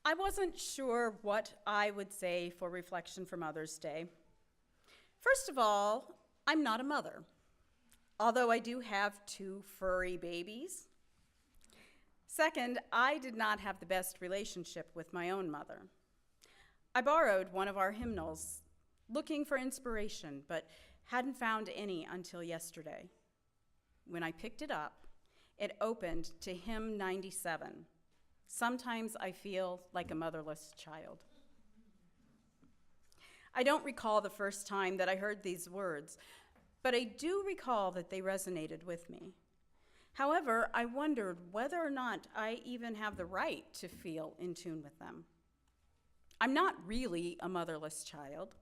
I wasn't sure what I would say for reflection for Mother's Day. First of all, I'm not a mother, although I do have two furry babies. Second, I did not have the best relationship with my own mother. I borrowed one of our hymnals, looking for inspiration, but hadn't found any until yesterday. When I picked it up, it opened to hymn 97. Sometimes I feel like a motherless child. I don't recall the first time that I heard these words, but I do recall that they resonated with me. However, I wondered whether or not I even have the right to feel in tune with them. I'm not really a motherless child.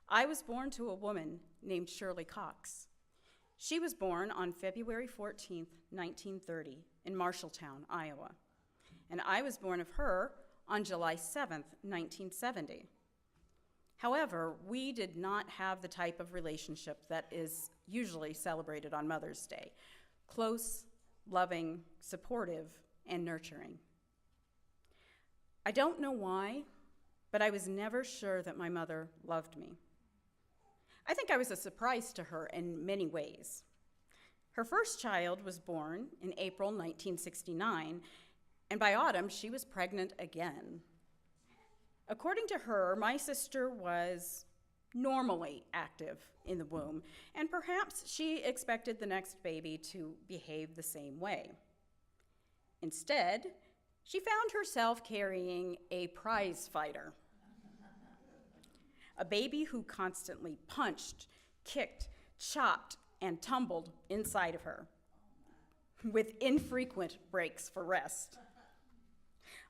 I was born to a woman named Shirley Cox. She was born on February 14th, 1930, in Marshalltown, Iowa. And I was born of her on July 7th, 1970. However, we did not have the type of relationship that is usually celebrated on Mother's Day: close, loving, supportive, and nurturing. I don't know why, but I was never sure that my mother loved me. I think I was a surprise to her in many ways. Her first child was born in April 1969, and by autumn, she was pregnant again. According to her, my sister was normally active in the womb, and perhaps she expected the next baby to behave the same way. Instead, she found herself carrying a prize fighter, a baby who constantly punched, kicked, chopped, and tumbled inside of her, with infrequent breaks for rest.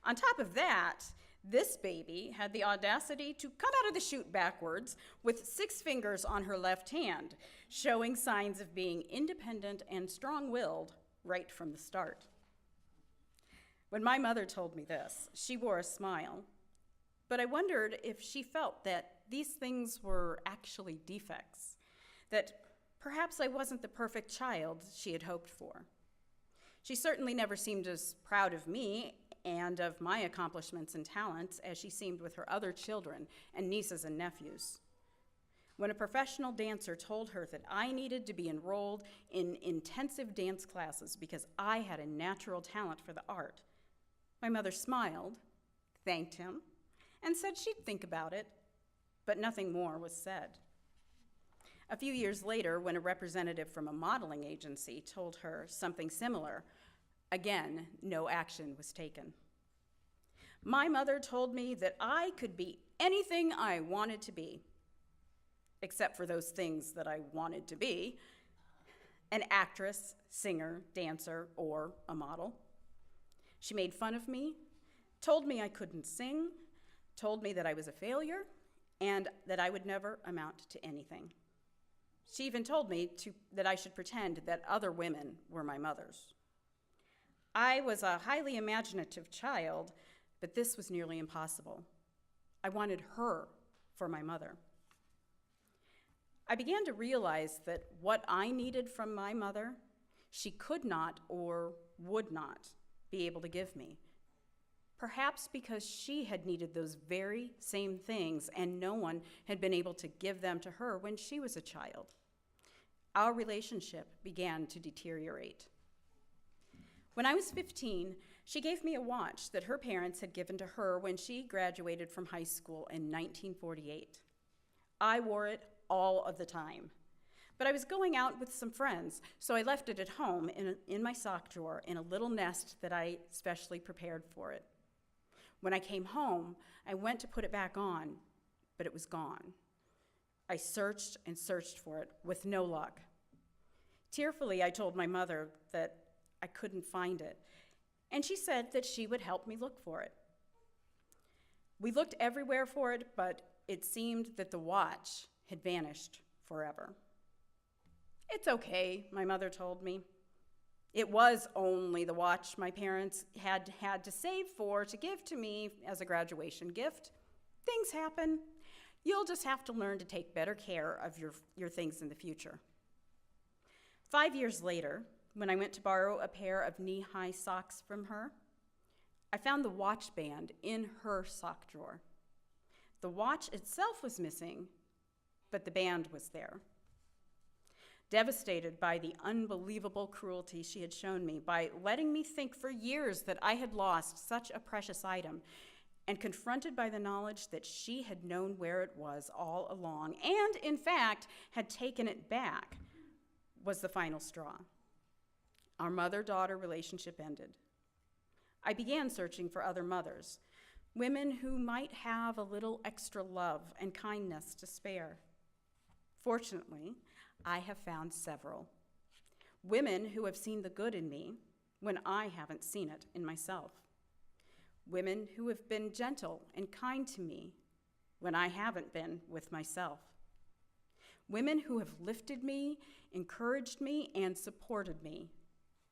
On top of that, this baby had the audacity to come out of the chute backwards with 6 fingers on her left hand, showing signs of being independent and strong-willed right from the start. When my mother told me this, she wore a smile, but I wondered if she felt that these things were actually defects, that perhaps I wasn't the perfect child she had hoped for. She certainly never seemed as proud of me and of my accomplishments and talents as she seemed with her other children and nieces and nephews. When a professional dancer told her that I needed to be enrolled in intensive dance classes because I had a natural talent for the art, my mother smiled, thanked him, and said she'd think about it, but nothing more was said. A few years later, when a representative from a modeling agency told her something similar, again, no action was taken. My mother told me that I could be anything I wanted to be, except for those things that I wanted to be: an actress, singer, dancer, or a model. She made fun of me, told me I couldn't sing, told me that I was a failure, and that I would never amount to anything. She even told me that I should pretend that other women were my mothers. I was a highly imaginative child, but this was nearly impossible. I wanted her for my mother. I began to realize that what I needed from my mother, she could not or would not be able to give me. Perhaps because she had needed those very same things and no one had been able to give them to her when she was a child. Our relationship began to deteriorate. When I was 15, she gave me a watch that her parents had given to her when she graduated from high school in 1948. I wore it all of the time, but I was going out with some friends, so I left it at home in my sock drawer in a little nest that I specially prepared for it. When I came home, I went to put it back on, but it was gone. I searched and searched for it with no luck. Tearfully, I told my mother that I couldn't find it, and she said that she would help me look for it. We looked everywhere for it, but it seemed that the watch had vanished forever. "It's okay," my mother told me. It was only the watch my parents had to save for to give to me as a graduation gift. Things happen. You'll just have to learn to take better care of your things in the future. 5 years later, when I went to borrow a pair of knee-high socks from her, I found the watch band in her sock drawer. The watch itself was missing, but the band was there. Devastated by the unbelievable cruelty she had shown me by letting me think for years that I had lost such a precious item, and confronted by the knowledge that she had known where it was all along and, in fact, had taken it back, was the final straw. Our mother-daughter relationship ended. I began searching for other mothers, women who might have a little extra love and kindness to spare. Fortunately, I have found several. Women who have seen the good in me when I haven't seen it in myself. Women who have been gentle and kind to me when I haven't been with myself. Women who have lifted me, encouraged me, and supported me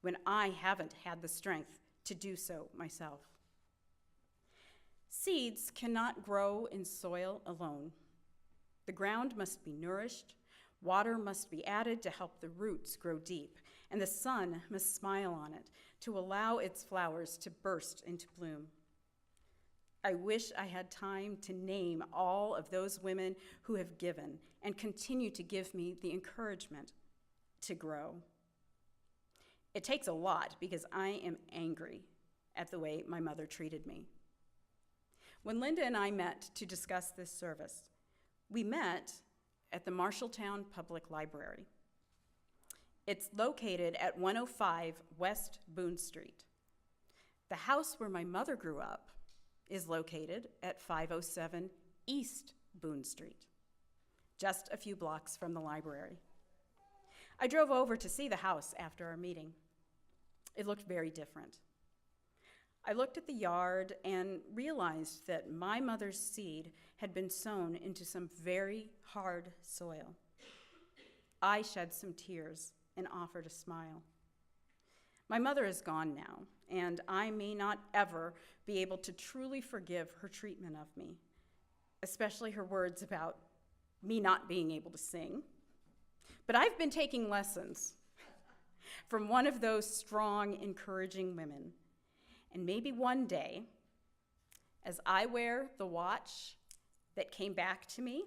when I haven't had the strength to do so myself. Seeds cannot grow in soil alone. The ground must be nourished, water must be added to help the roots grow deep, and the sun must smile on it to allow its flowers to burst into bloom. I wish I had time to name all of those women who have given and continue to give me the encouragement to grow. It takes a lot because I am angry at the way my mother treated me. When Linda and I met to discuss this service, we met at the Marshalltown Public Library. It's located at 105 West Boone Street. The house where my mother grew up is located at 507 East Boone Street, just a few blocks from the library. I drove over to see the house after our meeting. It looked very different. I looked at the yard and realized that my mother's seed had been sown into some very hard soil. I shed some tears and offered a smile. My mother is gone now, and I may not ever be able to truly forgive her treatment of me, especially her words about me not being able to sing. But I've been taking lessons from one of those strong, encouraging women. And maybe one day, as I wear the watch that came back to me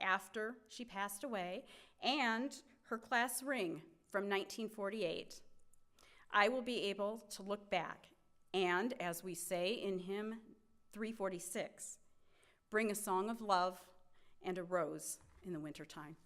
after she passed away and her class ring from 1948, I will be able to look back and, as we say in hymn 346, bring a song of love and a rose in the wintertime.